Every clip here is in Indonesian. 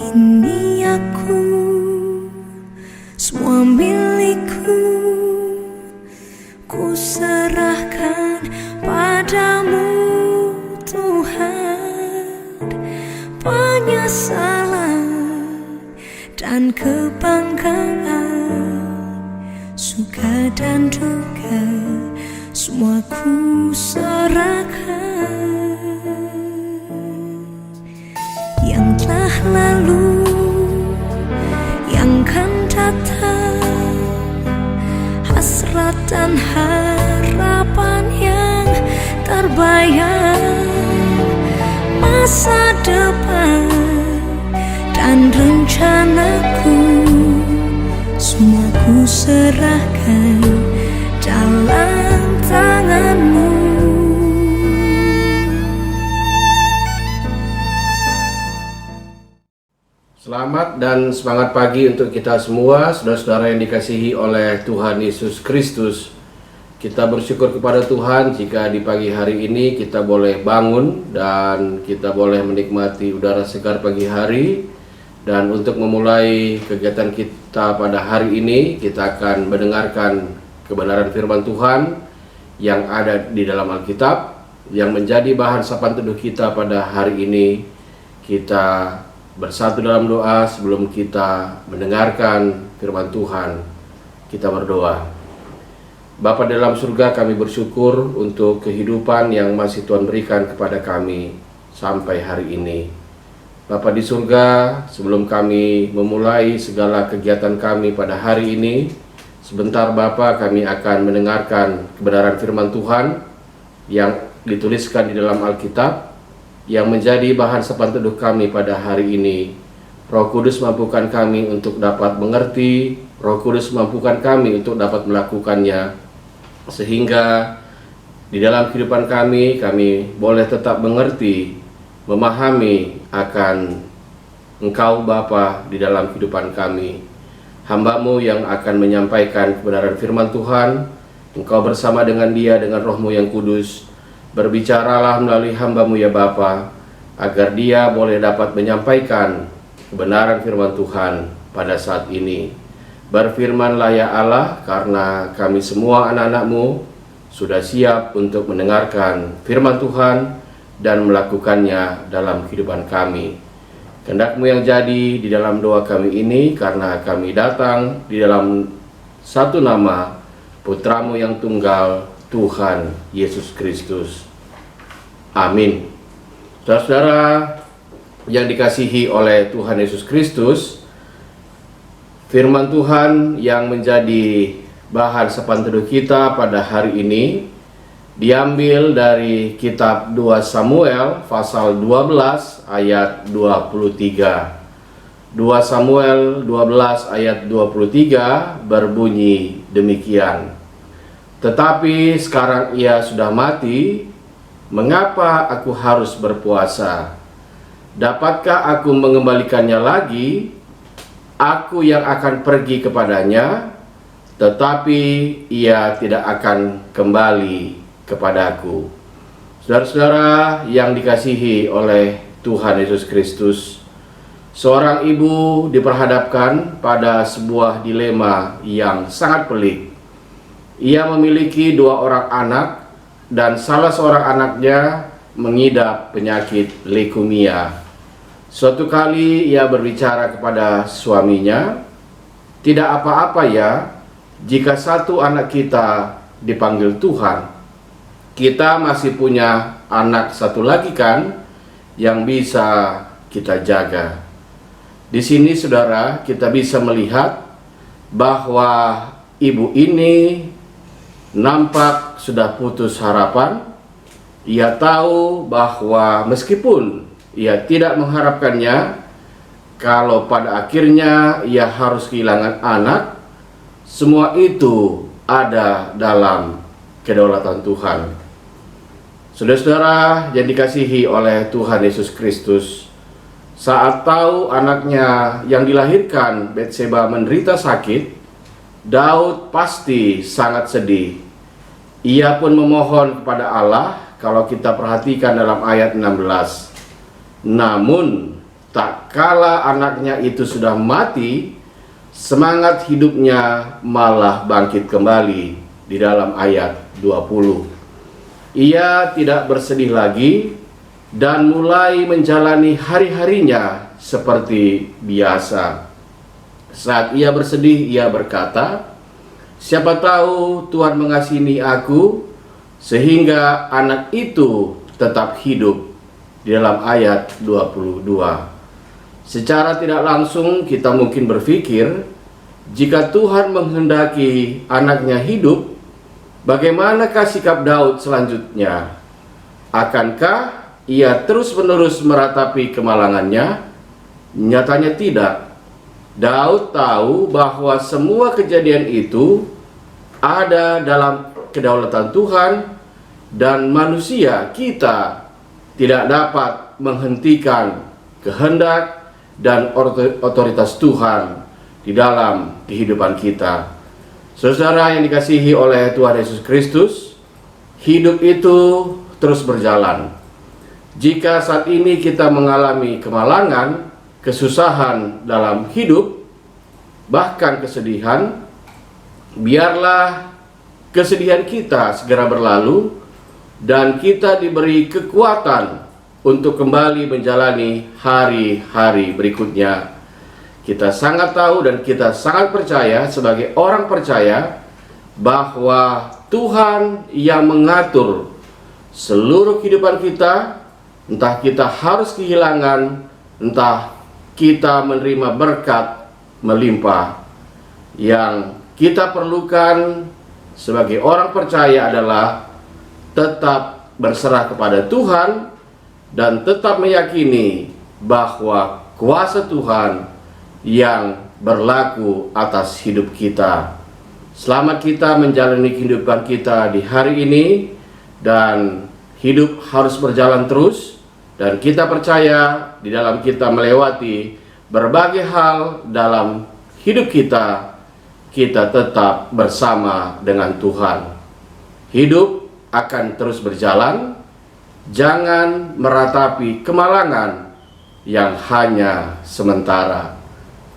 Ini aku, semua milikku, ku serahkan padamu Tuhan. Penyesalan dan kebanggaan, suka dan duka, semua ku serahkan. Yang telah lalu, yang kan datang, hasrat dan harapan yang terbayang, masa depan dan rencanaku, semua ku serahkan dalam tanganmu. Selamat dan semangat pagi untuk kita semua, saudara-saudara yang dikasihi oleh Tuhan Yesus Kristus. Kita bersyukur kepada Tuhan jika di pagi hari ini kita boleh bangun dan kita boleh menikmati udara segar pagi hari. Dan untuk memulai kegiatan kita pada hari ini, kita akan mendengarkan kebenaran firman Tuhan yang ada di dalam Alkitab, yang menjadi bahan sapaan teduh kita pada hari ini. Kita bersatu dalam doa sebelum kita mendengarkan firman Tuhan. Kita berdoa. Bapa dalam surga, kami bersyukur untuk kehidupan yang masih Tuhan berikan kepada kami sampai hari ini. Bapa di surga, sebelum kami memulai segala kegiatan kami pada hari ini, sebentar Bapa kami akan mendengarkan kebenaran firman Tuhan yang dituliskan di dalam Alkitab, yang menjadi bahan sapaan teduh kami pada hari ini. Roh Kudus mampukan kami untuk dapat mengerti, Roh Kudus mampukan kami untuk dapat melakukannya, sehingga di dalam kehidupan kami boleh tetap mengerti, memahami akan Engkau Bapa di dalam kehidupan kami. Hamba-Mu yang akan menyampaikan kebenaran firman Tuhan, Engkau bersama dengan dia, dengan Roh-Mu yang kudus. Berbicaralah melalui hamba-Mu ya Bapa, agar dia boleh dapat menyampaikan kebenaran firman Tuhan pada saat ini. Berfirmanlah ya Allah, karena kami semua anak-anak-Mu sudah siap untuk mendengarkan firman Tuhan dan melakukannya dalam kehidupan kami. Kehendak-Mu yang jadi di dalam doa kami ini, karena kami datang di dalam satu nama Putra-Mu yang tunggal, Tuhan Yesus Kristus. Amin. Saudara-saudara yang dikasihi oleh Tuhan Yesus Kristus, firman Tuhan yang menjadi bahan sapaan teduh kita pada hari ini diambil dari kitab 2 Samuel pasal 12 ayat 23. 2 Samuel 12 ayat 23 berbunyi demikian. Tetapi sekarang ia sudah mati, mengapa aku harus berpuasa? Dapatkah aku mengembalikannya lagi? Aku yang akan pergi kepadanya, tetapi ia tidak akan kembali kepadaku. Saudara-saudara yang dikasihi oleh Tuhan Yesus Kristus, seorang ibu diperhadapkan pada sebuah dilema yang sangat pelik. Ia memiliki 2 orang anak, dan salah seorang anaknya mengidap penyakit leukemia. Suatu kali ia berbicara kepada suaminya, "Tidak apa-apa ya, jika satu anak kita dipanggil Tuhan. Kita masih punya anak satu lagi kan, yang bisa kita jaga." Di sini saudara, kita bisa melihat bahwa ibu ini nampak sudah putus harapan. Ia tahu bahwa meskipun ia tidak mengharapkannya, kalau pada akhirnya ia harus kehilangan anak, semua itu ada dalam kedaulatan Tuhan. Saudara-saudara yang dikasihi oleh Tuhan Yesus Kristus, saat tahu anaknya yang dilahirkan Betseba menderita sakit, Daud pasti sangat sedih. Ia pun memohon kepada Allah, kalau kita perhatikan dalam ayat 16. Namun tak kala anaknya itu sudah mati, semangat hidupnya malah bangkit kembali di dalam ayat 20. Ia tidak bersedih lagi dan mulai menjalani hari-harinya seperti biasa. Saat ia bersedih, ia berkata, "Siapa tahu Tuhan mengasihi aku sehingga anak itu tetap hidup." Di dalam ayat 22. Secara tidak langsung kita mungkin berpikir, jika Tuhan menghendaki anaknya hidup, bagaimanakah sikap Daud selanjutnya? Akankah ia terus-menerus meratapi kemalangannya? Nyatanya tidak. Daud tahu bahwa semua kejadian itu ada dalam kedaulatan Tuhan, dan manusia, kita, tidak dapat menghentikan kehendak dan otoritas Tuhan di dalam kehidupan kita. Saudara yang dikasihi oleh Tuhan Yesus Kristus, hidup itu terus berjalan. Jika saat ini kita mengalami kemalangan, kesusahan dalam hidup, bahkan kesedihan, biarlah kesedihan kita segera berlalu dan kita diberi kekuatan untuk kembali menjalani hari-hari berikutnya. Kita sangat tahu dan kita sangat percaya sebagai orang percaya bahwa Tuhan yang mengatur seluruh kehidupan kita, entah kita harus kehilangan, entah kita menerima berkat melimpah. Yang kita perlukan sebagai orang percaya adalah tetap berserah kepada Tuhan dan tetap meyakini bahwa kuasa Tuhan yang berlaku atas hidup kita. Selamat kita menjalani kehidupan kita di hari ini, dan hidup harus berjalan terus, dan kita percaya di dalam kita melewati berbagai hal dalam hidup kita, kita tetap bersama dengan Tuhan. Hidup akan terus berjalan. Jangan meratapi kemalangan yang hanya sementara.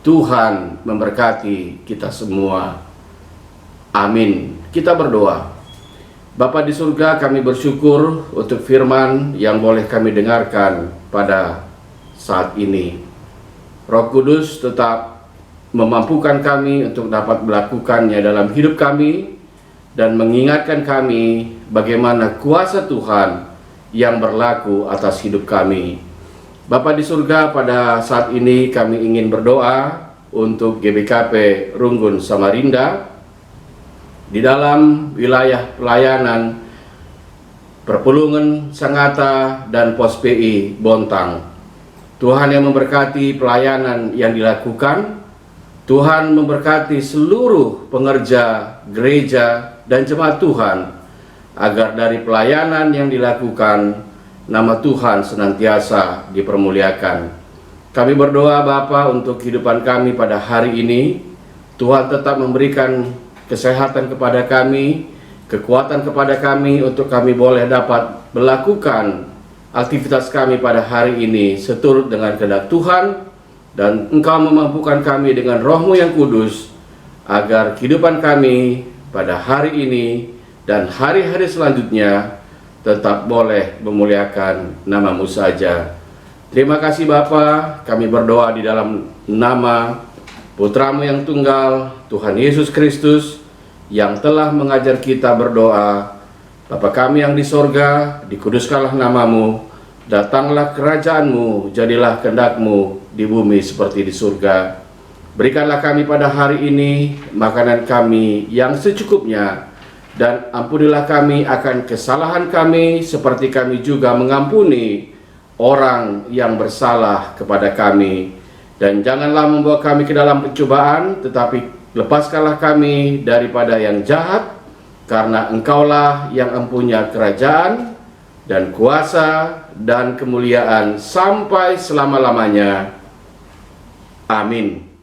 Tuhan memberkati kita semua. Amin. Kita berdoa. Bapa di surga, kami bersyukur untuk firman yang boleh kami dengarkan pada saat ini. Roh Kudus tetap memampukan kami untuk dapat melakukannya dalam hidup kami dan mengingatkan kami bagaimana kuasa Tuhan yang berlaku atas hidup kami. Bapa di surga, pada saat ini kami ingin berdoa untuk GBKP Runggun Samarinda di dalam wilayah pelayanan Perpulungan Sangatta dan Pos PI Bontang. Tuhan yang memberkati pelayanan yang dilakukan. Tuhan memberkati seluruh pengerja gereja dan jemaat Tuhan, agar dari pelayanan yang dilakukan, nama Tuhan senantiasa dipermuliakan. Kami berdoa Bapa untuk kehidupan kami pada hari ini. Tuhan tetap memberikan kesehatan kepada kami, kekuatan kepada kami untuk kami boleh dapat melakukan aktivitas kami pada hari ini seturut dengan kehendak Tuhan, dan Engkau memampukan kami dengan Roh-Mu yang kudus, agar kehidupan kami pada hari ini dan hari-hari selanjutnya tetap boleh memuliakan nama-Mu saja. Terima kasih Bapa, kami berdoa di dalam nama Putra-Mu yang tunggal, Tuhan Yesus Kristus, yang telah mengajar kita berdoa. Bapa kami yang di sorga, dikuduskanlah nama-Mu, datanglah kerajaan-Mu, jadilah kehendak-Mu di bumi seperti di surga. Berikanlah kami pada hari ini makanan kami yang secukupnya, dan ampunilah kami akan kesalahan kami seperti kami juga mengampuni orang yang bersalah kepada kami. Dan janganlah membawa kami ke dalam pencobaan, tetapi lepaskanlah kami daripada yang jahat, karena Engkaulah yang mempunyai kerajaan dan kuasa dan kemuliaan sampai selama-lamanya. Amin.